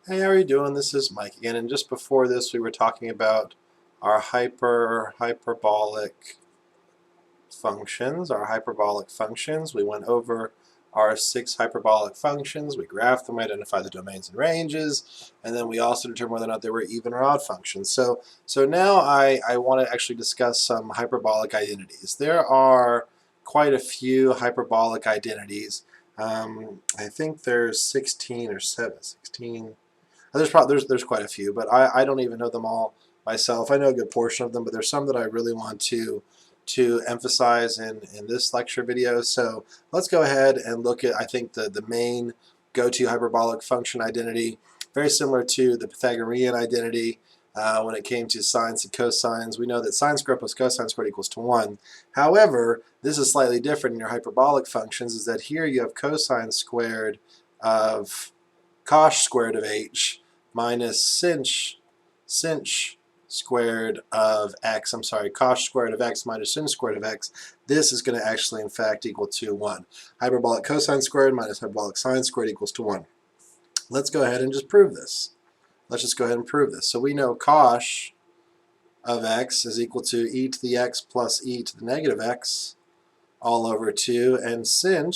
Hey, how are you doing? This is Mike again, and just before this we were talking about our hyperbolic functions. We went over our 6 hyperbolic functions, we graphed them, identified the domains and ranges, and then we also determined whether or not they were even or odd functions. So now I want to actually discuss some hyperbolic identities. There are quite a few hyperbolic identities. I think there's 16 or 16. There's quite a few, but I don't even know them all myself. I know a good portion of them, but there's some that I really want to emphasize in this lecture video. So let's go ahead and look at, I think, the main go-to hyperbolic function identity, very similar to the Pythagorean identity. When it came to sines and cosines, we know that sine squared plus cosine squared equals to 1. However, this is slightly different in your hyperbolic functions, is that here you have cosine squared of cos squared of h minus sinh squared of x, cos squared of x minus sin squared of x. This is going to actually, in fact, equal to 1. Hyperbolic cosine squared minus hyperbolic sine squared equals to 1. Let's go ahead and just prove this. Let's just go ahead and prove this. So we know cos of x is equal to e to the x plus e to the negative x all over 2, and sinh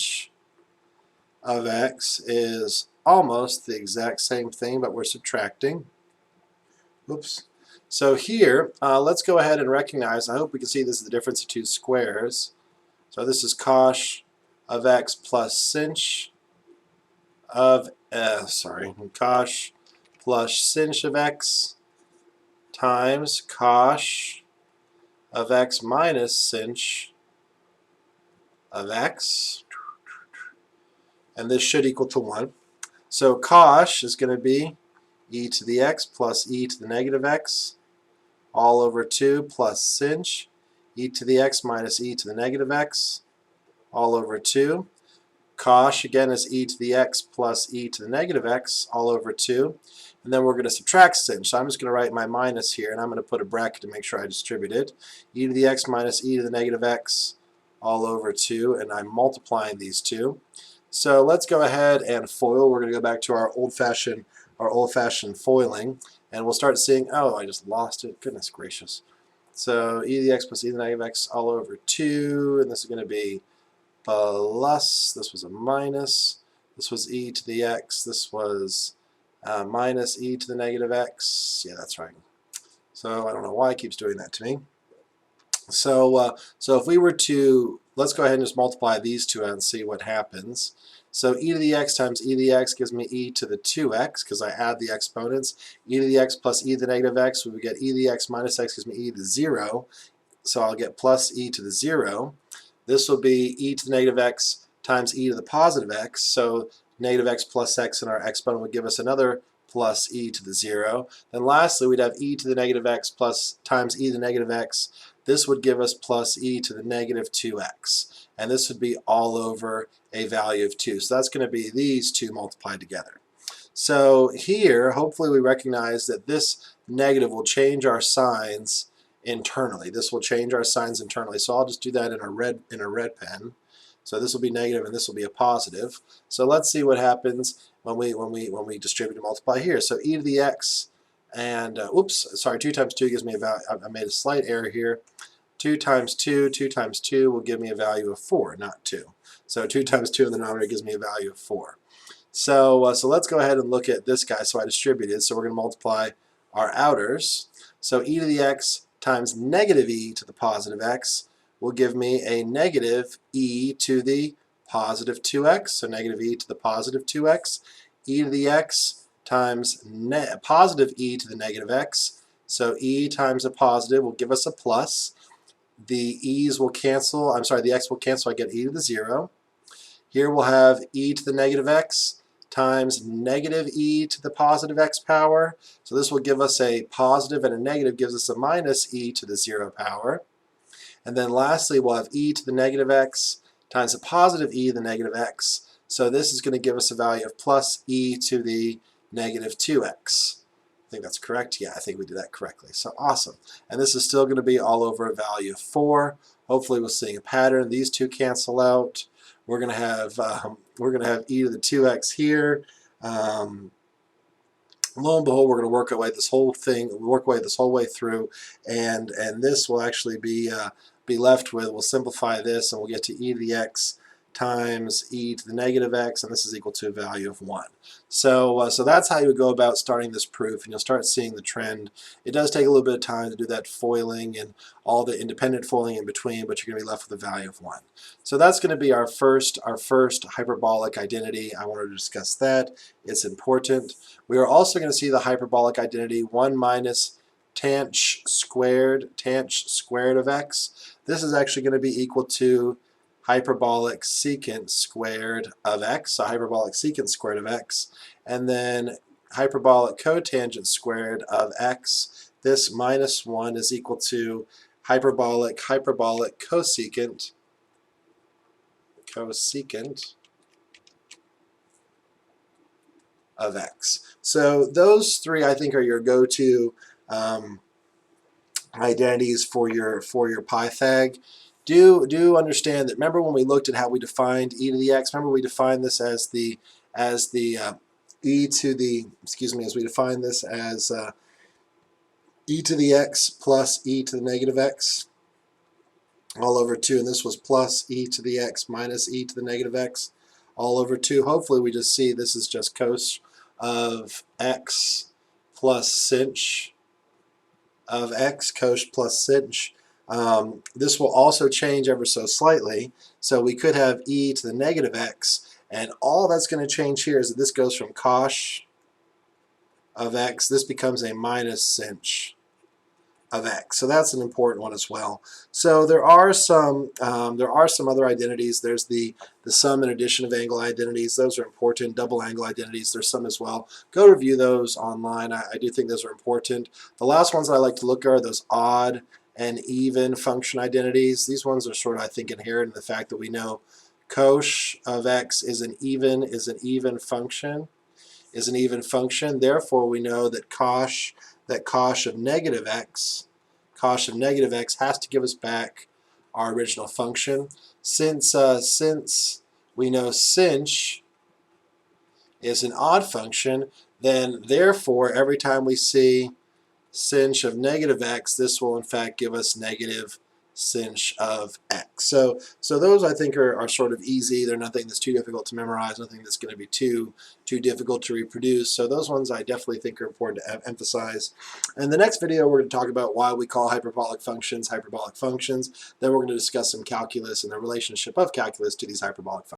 of x is almost the exact same thing, but we're subtracting. Oops. So here, let's go ahead and recognize, I hope we can see this is the difference of two squares. So this is cos of x plus sinh of, cos plus sinh of x times cos of x minus sinh of x. And this should equal to 1. So cos is going to be e to the x plus e to the negative x all over 2 plus sinh e to the x minus e to the negative x all over 2. Cos again is e to the x plus e to the negative x all over 2. And then we're going to subtract sinh. So I'm just going to write my minus here, and I'm going to put a bracket to make sure I distribute it. E to the x minus e to the negative x all over 2, and I'm multiplying these two. So let's go ahead and FOIL. We're going to go back to our old-fashioned foiling, and we'll start seeing, oh, I just lost it. Goodness gracious. So e to the x plus e to the negative x all over 2, and this is going to be plus, this was a minus, this was e to the x, this was minus e to the negative x. Yeah, that's right. So I don't know why it keeps doing that to me. So if we were to, let's go ahead and just multiply these two out and see what happens. So e to the x times e to the x gives me e to the 2x, because I add the exponents. E to the x plus e to the negative x, we would get e to the x minus x gives me e to the 0. So I'll get plus e to the 0. This will be e to the negative x times e to the positive x. So negative x plus x in our exponent would give us another plus e to the 0. Then lastly, we'd have e to the negative x plus times e to the negative x. This would give us plus e to the negative 2x. And this would be all over a value of 2. So that's going to be these two multiplied together. So here, hopefully we recognize that this negative will change our signs internally. This will change our signs internally. So I'll just do that in a red pen. So this will be negative and this will be a positive. So let's see what happens when we distribute and multiply here. So e to the x and, 2 times 2 gives me a value. I made a slight error here. 2 times 2 will give me a value of 4, not 2. So 2 times 2 in the denominator gives me a value of 4. So let's go ahead and look at this guy. So I distributed. So we're going to multiply our outers. So e to the x times negative e to the positive x will give me a negative e to the positive 2x. So negative e to the positive 2x. E to the x times positive e to the negative x. So e times a positive will give us a plus. The e's will cancel. The x will cancel. I get e to the 0. Here we'll have e to the negative x times negative e to the positive x power. So this will give us a positive, and a negative gives us a minus e to the 0 power. And then lastly, we'll have e to the negative x times a positive e to the negative x. So this is going to give us a value of plus e to the negative 2x. I think that's correct. Yeah, I think we did that correctly. So awesome. And this is still going to be all over a value of 4. Hopefully we'll see a pattern. These two cancel out. We're going to have e to the 2x here. lo and behold, we're going to work away this whole thing, this whole way through, and this will actually be left with, we'll simplify this, and we'll get to e to the x times e to the negative x, and this is equal to a value of 1. So that's how you would go about starting this proof, and you'll start seeing the trend. It does take a little bit of time to do that foiling and all the independent foiling in between, but you're going to be left with a value of 1. So that's going to be our first hyperbolic identity. I wanted to discuss that. It's important. We are also going to see the hyperbolic identity 1 minus tanh squared of x. This is actually going to be equal to hyperbolic secant squared of x, so hyperbolic secant squared of x, and then hyperbolic cotangent squared of x. This minus 1 is equal to hyperbolic cosecant of x. So those three, I think, are your go-to identities for your Pythag. Do understand that. Remember when we looked at how we defined e to the x? Remember we defined this as the e to the as we defined this as e to the x plus e to the negative x all over 2, and this was plus e to the x minus e to the negative x all over 2. Hopefully we just see this is just cos of x plus sinh of x, cos plus sinh. This will also change ever so slightly, so we could have e to the negative x, and all that's going to change here is that this goes from cos of x, this becomes a minus sinh of x. So that's an important one as well. So there are some other identities. There's the sum and addition of angle identities. Those are important. Double angle identities, there's some as well. Go review those online. I do think those are important. The last ones that I like to look at are those odd and even function identities. These ones are sort of, I think, inherent in the fact that we know cos of x is an even function. Therefore, we know that cos of negative x has to give us back our original function. Since we know sinh is an odd function, then therefore every time we see sinh of negative x, this will in fact give us negative sinh of x. So those, I think, are sort of easy. They're nothing that's too difficult to memorize, nothing that's going to be too difficult to reproduce. So those ones I definitely think are important to emphasize. In the next video, we're going to talk about why we call hyperbolic functions hyperbolic functions. Then we're going to discuss some calculus and the relationship of calculus to these hyperbolic functions.